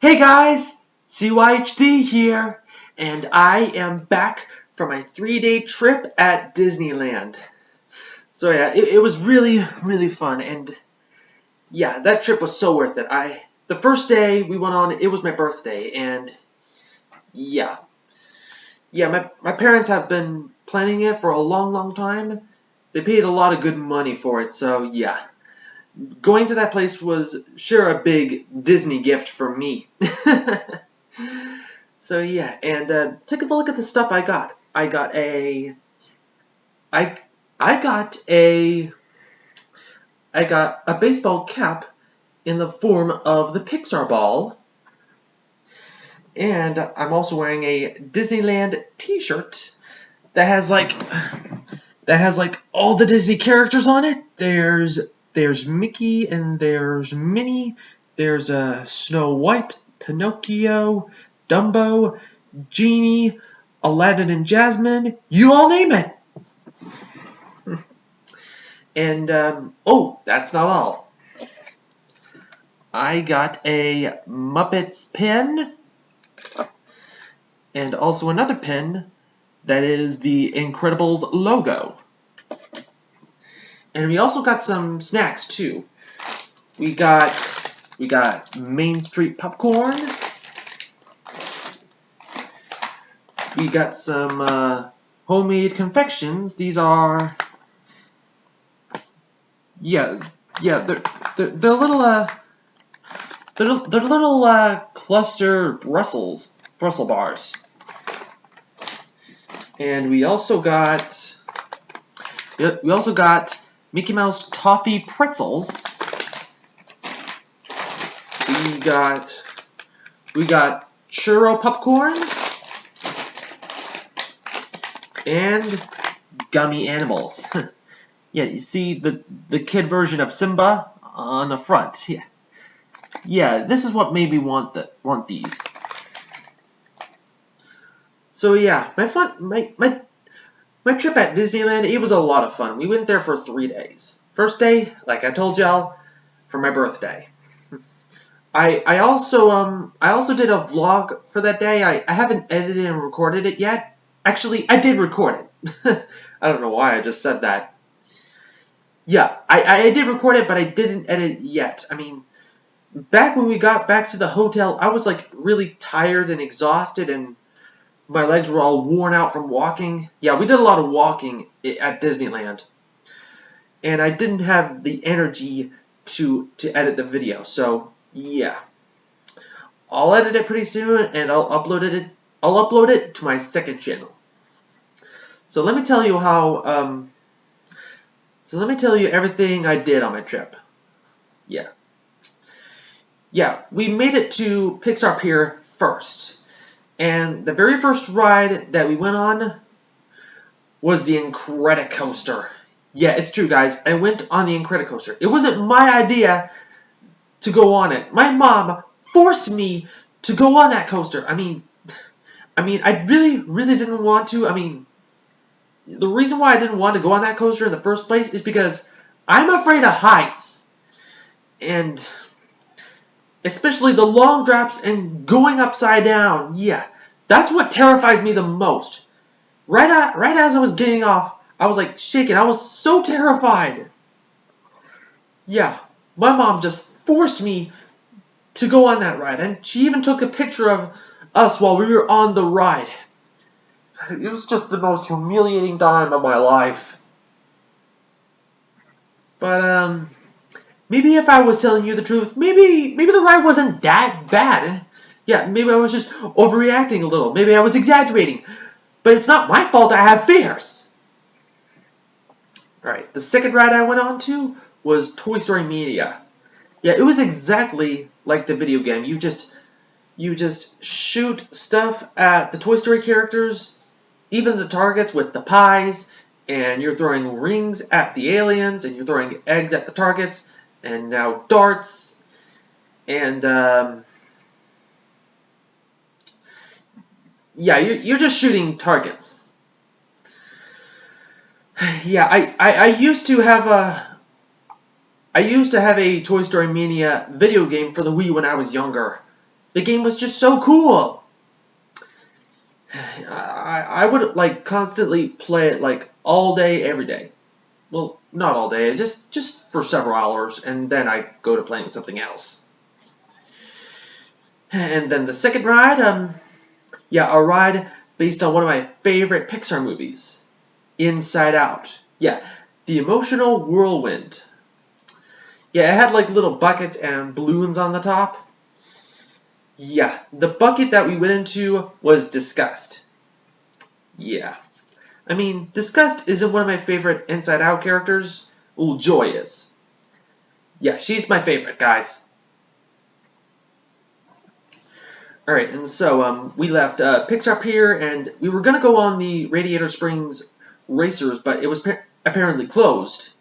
Hey guys, CYHD here, and I am back from my 3-day trip at Disneyland. So yeah, it was really fun, and yeah, that trip was so worth it. The first day we went on, it was my birthday, and yeah, my parents have been planning it for a long time. They paid a lot of good money for it, so yeah. Going to that place was sure a big Disney gift for me. So yeah, and take a look at the stuff I got. I I got a I got a baseball cap in the form of the Pixar ball, and I'm also wearing a Disneyland T-shirt that has like all the Disney characters on it. There's Mickey and there's Minnie. There's Snow White, Pinocchio, Dumbo, Genie, Aladdin and Jasmine. You all name it. And oh, that's not all. I got a Muppets pin and also another pin that is the Incredibles logo. And we also got some snacks too. We got Main Street popcorn. We got some homemade confections. These are they're little cluster Brussels bars. And we also got Mickey Mouse toffee pretzels. We got churro popcorn and gummy animals. Yeah, you see the kid version of Simba on the front. Yeah, this is what made me want these. So yeah, my trip at Disneyland, it was a lot of fun. We went there for 3 days. First day, like I told y'all, for my birthday. I also did a vlog for that day. I haven't edited and recorded it yet. Actually, I did record it. I don't know why I just said that. Yeah, I did record it, but I didn't edit it yet. I mean, back when we got back to the hotel, I was like really tired and exhausted, and my legs were all worn out from walking. Yeah, we did a lot of walking at Disneyland, and I didn't have the energy to edit the video. So yeah, I'll edit it pretty soon, and I'll upload it to my second channel. So let me tell you everything I did on my trip. Yeah, we made it to Pixar Pier first. And the very first ride that we went on was the Incredicoaster. Yeah, it's true, guys. I went on the Incredicoaster. It wasn't my idea to go on it. My mom forced me to go on that coaster. I mean, I really didn't want to. I mean, the reason why I didn't want to go on that coaster in the first place is because I'm afraid of heights. And especially the long drops and going upside down. Yeah, that's what terrifies me the most. Right as I was getting off, I was like shaking. I was so terrified. Yeah, my mom just forced me to go on that ride, and she even took a picture of us while we were on the ride. It was just the most humiliating time of my life. But maybe if I was telling you the truth, maybe the ride wasn't that bad. Yeah, maybe I was just overreacting a little. Maybe I was exaggerating. But it's not my fault I have fears. Alright, the second ride I went on to was Toy Story Mania. Yeah, it was exactly like the video game. You just shoot stuff at the Toy Story characters, even the targets with the pies, and you're throwing rings at the aliens, and you're throwing eggs at the targets, and now darts, and yeah, you're just shooting targets. Yeah, I used to have a Toy Story Mania video game for the Wii when I was younger. The game was just so cool. I would like constantly play it like all day, every day. Well, not all day, just for several hours, and then I go to playing something else. And then the second ride, yeah, a ride based on one of my favorite Pixar movies, Inside Out. Yeah, the emotional whirlwind. Yeah, it had like little buckets and balloons on the top. Yeah, the bucket that we went into was Disgust. Yeah. I mean, Disgust isn't one of my favorite Inside Out characters. Well, Joy is. Yeah, she's my favorite, guys. Alright, and so we left Pixar Pier, and we were going to go on the Radiator Springs Racers, but it was apparently closed.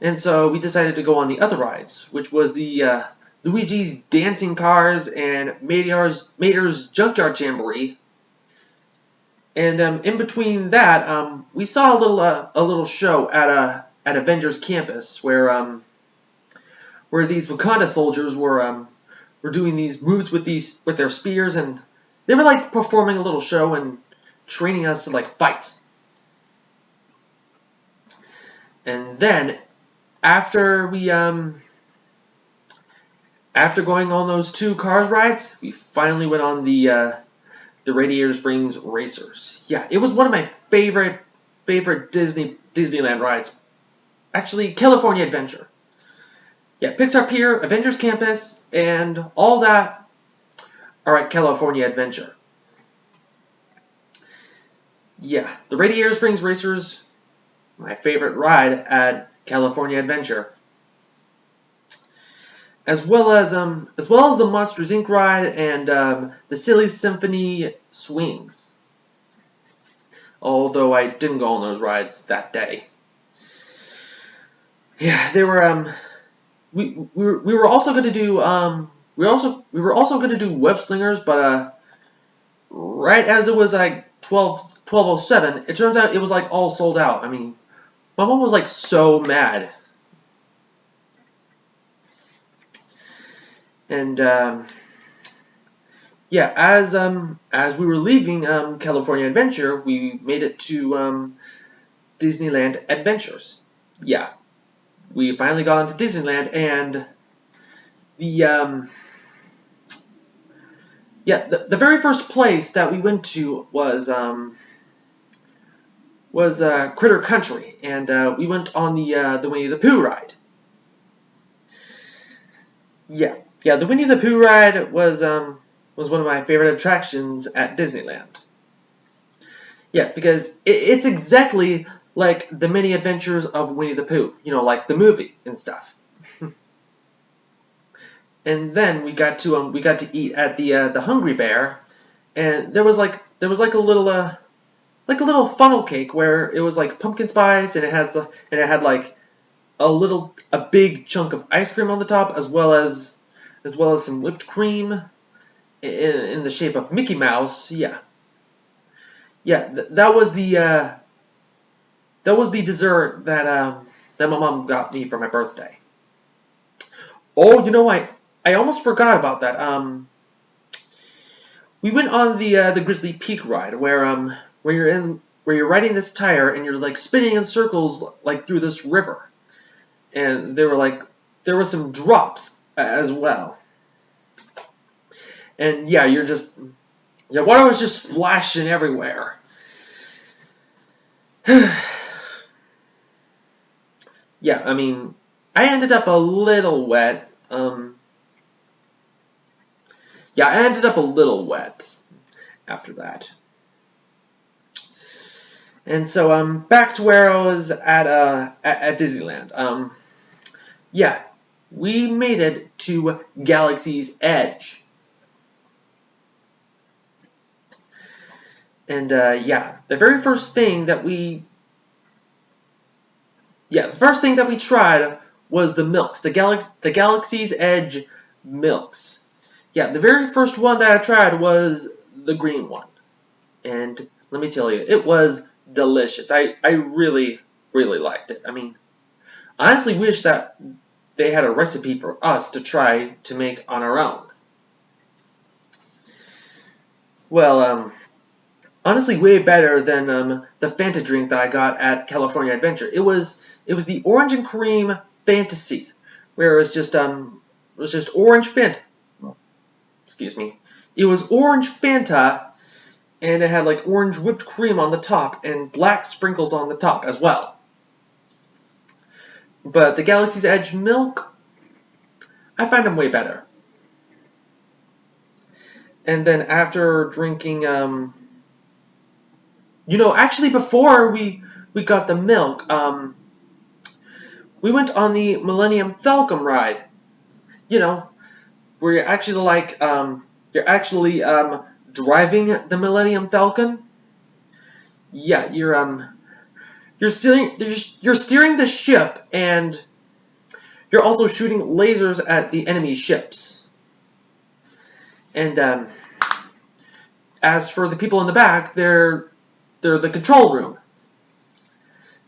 And so we decided to go on the other rides, which was the Luigi's Dancing Cars and Mater's Junkyard Jamboree. And in between that, we saw a little show at Avengers Campus where these Wakanda soldiers were doing these moves with their spears, and they were like performing a little show and training us to like fight. And then after after going on those 2 Cars rides, we finally went on the Radiator Springs Racers. Yeah, it was one of my favorite Disneyland rides. Actually, California Adventure. Yeah, Pixar Pier, Avengers Campus, and all that are at California Adventure. Yeah, the Radiator Springs Racers, my favorite ride at California Adventure. As well as the Monsters Inc. ride and the Silly Symphony Swings. Although I didn't go on those rides that day. Yeah, they were we were also going to do we were also going to do Web Slingers, but right as it was like 12:07, it turns out it was like all sold out. I mean, my mom was like so mad. And yeah, as we were leaving California Adventure, we made it to Disneyland Adventures. Yeah, we finally got onto Disneyland, and the very first place that we went to was Critter Country, and we went on the Winnie the Pooh ride. Yeah, the Winnie the Pooh ride was one of my favorite attractions at Disneyland. Yeah, because it's exactly like the many adventures of Winnie the Pooh, like the movie and stuff. And then we got to eat at the Hungry Bear, and there was like a little funnel cake where it was like pumpkin spice, and it had like a big chunk of ice cream on the top, as well as some whipped cream in the shape of Mickey Mouse. Yeah, that was the dessert that my mom got me for my birthday. Oh, I almost forgot about that. We went on the Grizzly Peak ride where you're riding this tire and you're like spinning in circles like through this river, and there were some drops as well. And yeah, water was just splashing everywhere. Yeah, I mean, I ended up a little wet. Yeah, I ended up a little wet after that. And so back to where I was at Disneyland. Yeah, we made it to Galaxy's Edge. And yeah, the first thing that we tried was the milks, the Galaxy's Edge milks. Yeah, the very first one that I tried was the green one, and let me tell you, it was delicious. I really liked it. I mean, I honestly wish that they had a recipe for us to try to make on our own. Well, honestly, way better than the Fanta drink that I got at California Adventure. It was the orange and cream fantasy, where it was just orange Fanta. Excuse me. It was orange Fanta, and it had like orange whipped cream on the top and black sprinkles on the top as well. But the Galaxy's Edge milk, I find them way better. And then after drinking, actually before we got the milk, we went on the Millennium Falcon ride. You know, where you're actually driving the Millennium Falcon. Yeah, you're steering the ship, and you're also shooting lasers at the enemy ships. And as for the people in the back, they're the control room.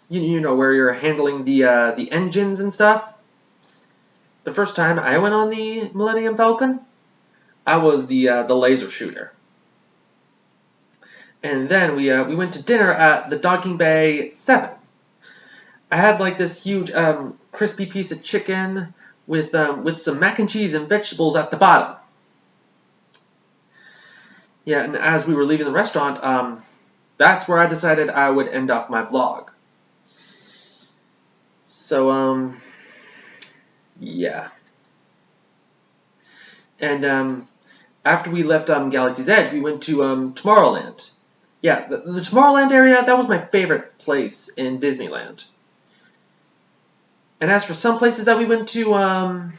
You know, where you're handling the engines and stuff. The first time I went on the Millennium Falcon, I was the laser shooter. And then we went to dinner at the Docking Bay 7. I had like this huge crispy piece of chicken with some mac and cheese and vegetables at the bottom. Yeah, and as we were leaving the restaurant, that's where I decided I would end off my vlog. So yeah. And after we left Galaxy's Edge, we went to Tomorrowland. Yeah, the Tomorrowland area, that was my favorite place in Disneyland. And as for some places that we went to,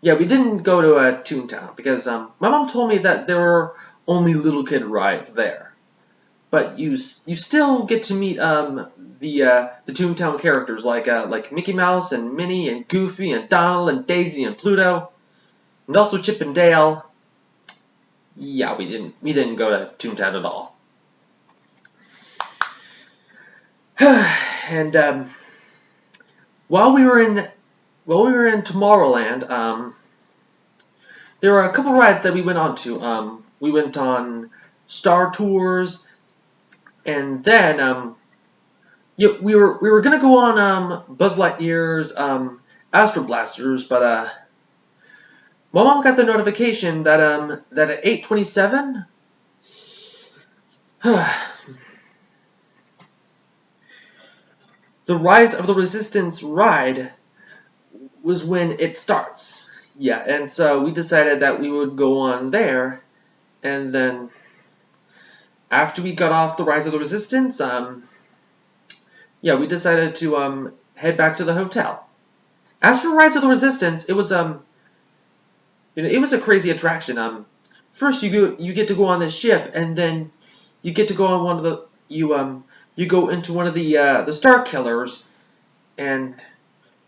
yeah, we didn't go to Toontown because my mom told me that there were only little kid rides there. But you still get to meet the Toontown characters like Mickey Mouse and Minnie and Goofy and Donald and Daisy and Pluto, and also Chip and Dale. Yeah, we didn't go to Toontown at all. And while we were in Tomorrowland, there were a couple rides that we went on to. We went on Star Tours, and then we were gonna go on Buzz Lightyear's Astro Blasters, but my mom got the notification that at 8:27, the Rise of the Resistance ride was when it starts. Yeah, and so we decided that we would go on there, and then after we got off the Rise of the Resistance, yeah, we decided to head back to the hotel. As for Rise of the Resistance, it was it was a crazy attraction. First you get to go on this ship, and then you get to go on one of the you go into one of the Star Killers, and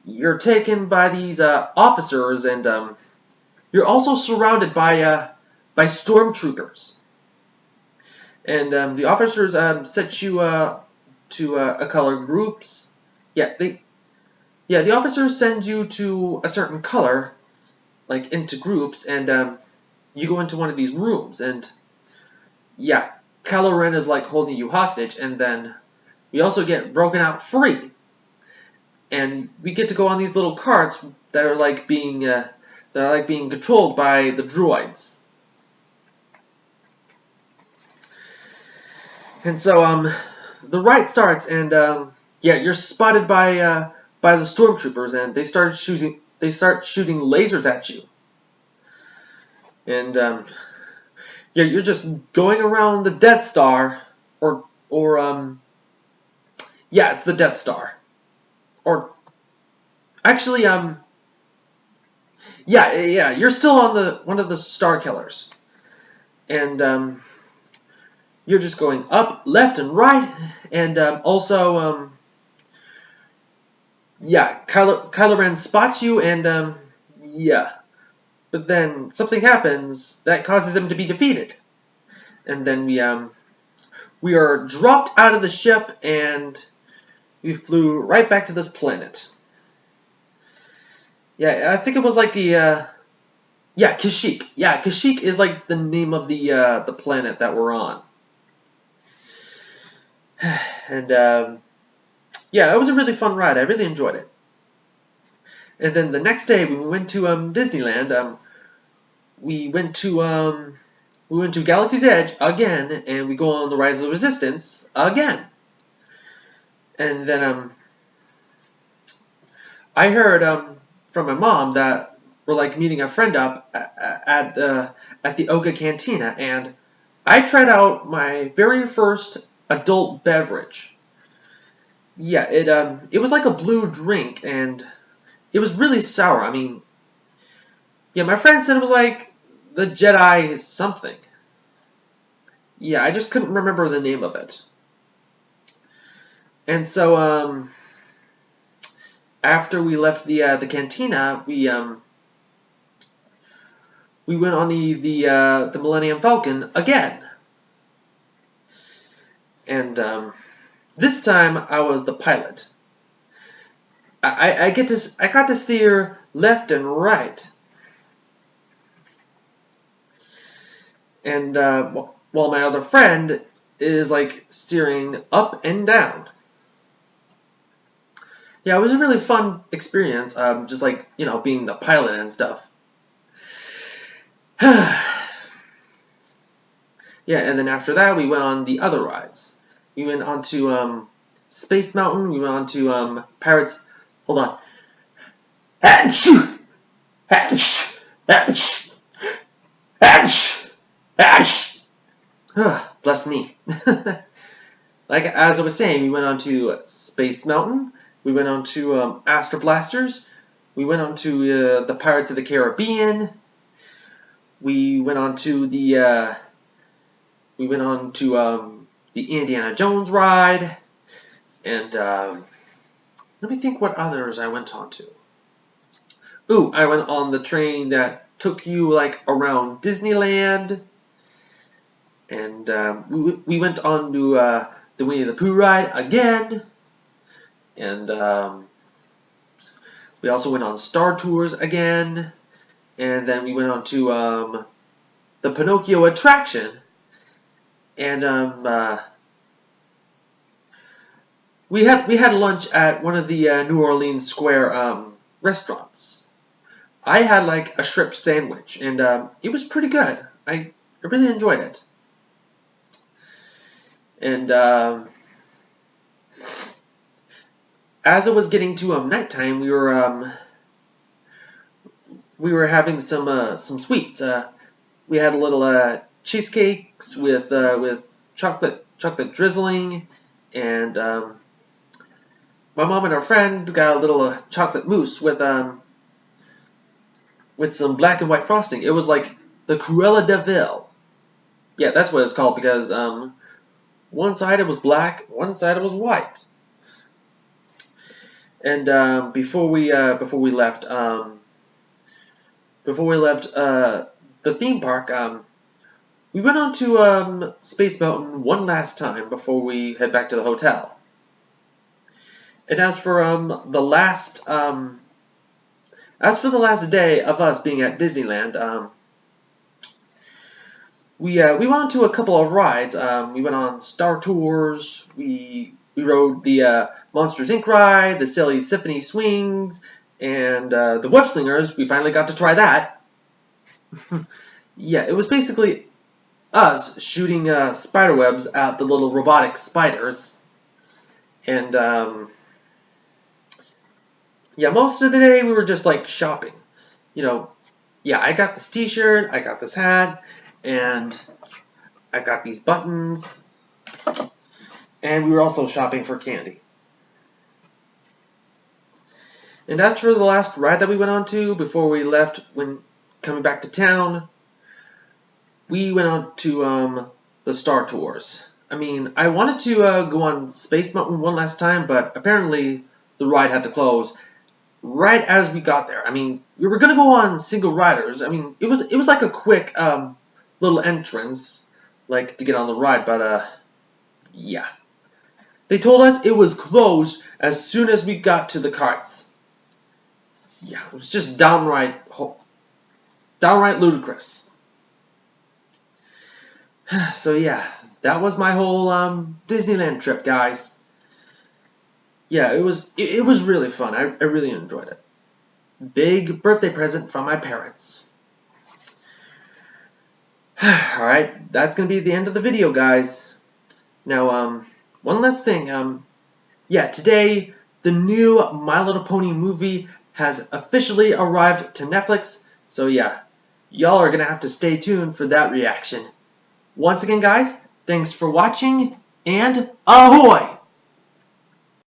you're taken by these officers, and you're also surrounded by stormtroopers. And the officers set you to a color groups. Yeah, the officers send you to a certain color, like into groups, and you go into one of these rooms, and yeah, Kylo Ren is like holding you hostage, and then we also get broken out free, and we get to go on these little carts that are like being controlled by the droids. And so the ride starts, and yeah, you're spotted by the stormtroopers, and they start shooting lasers at you. And yeah, you're just going around the Death Star, or yeah, it's the Death Star, or actually yeah, you're still on one of the Star Killers, and you're just going up, left, and right, and also yeah, Kylo Ren spots you, and yeah. But then something happens that causes him to be defeated, and then we are dropped out of the ship, and we flew right back to this planet. Yeah, I think it was like yeah, Yeah, Kashyyyk. Yeah, Kashyyyk is like the name of the planet that we're on. And yeah, it was a really fun ride. I really enjoyed it. And then the next day, when we went to Disneyland, we went to Galaxy's Edge again, and we go on the Rise of the Resistance again. And then I heard from my mom that we're like meeting a friend up at the Oga Cantina, and I tried out my very first adult beverage. Yeah, it was like a blue drink, and it was really sour. I mean, yeah, my friend said it was like the Jedi something. Yeah, I just couldn't remember the name of it. And so after we left the cantina, we went on the Millennium Falcon again, and this time I was the pilot. I got to steer left and right, and while my other friend is like steering up and down. Yeah, it was a really fun experience. Just like being the pilot and stuff. Yeah, and then after that, we went on the other rides. We went on to Space Mountain. We went on to Pirates. Hold on. Achoo! Achoo! Achoo! Achoo! Achoo! Bless me. Like as I was saying, we went on to Space Mountain. We went on to Astro Blasters. We went on to the Pirates of the Caribbean. We went on to the Indiana Jones ride, and let me think what others I went on to. Ooh, I went on the train that took you like around Disneyland, and we went on to the Winnie the Pooh ride again, and we also went on Star Tours again, and then we went on to the Pinocchio attraction. And we had lunch at one of the New Orleans Square restaurants. I had like a shrimp sandwich, and it was pretty good. I really enjoyed it. And as it was getting to nighttime, we were having some sweets. We had a little cheesecakes with chocolate drizzling, and my mom and her friend got a little chocolate mousse with some black and white frosting. It was like the Cruella de Vil. Yeah, that's what it's called because one side it was black, one side it was white. And before we left the theme park, we went on to Space Mountain one last time before we head back to the hotel. And as for the last day of us being at Disneyland, we went on to a couple of rides. We went on Star Tours. We rode the Monsters Inc. ride, the Silly Symphony Swings, and the Web Slingers. We finally got to try that. Yeah, it was basically us shooting spider webs at the little robotic spiders. And yeah, most of the day we were just like shopping. Yeah, I got this t-shirt, I got this hat, and I got these buttons. And we were also shopping for candy. And as for the last ride that we went on to before we left, when coming back to town, we went on to the Star Tours. I mean, I wanted to go on Space Mountain one last time, but apparently the ride had to close right as we got there. I mean, we were gonna go on single riders. I mean, it was like a quick little entrance, like to get on the ride, but yeah. They told us it was closed as soon as we got to the carts. Yeah, it was just downright. downright ludicrous. So yeah, that was my whole Disneyland trip, guys. Yeah, it was really fun. I really enjoyed it. Big birthday present from my parents. Alright, that's going to be the end of the video, guys. Now, one last thing. Yeah, today, the new My Little Pony movie has officially arrived to Netflix. So yeah, y'all are going to have to stay tuned for that reaction. Once again, guys, thanks for watching, and ahoy!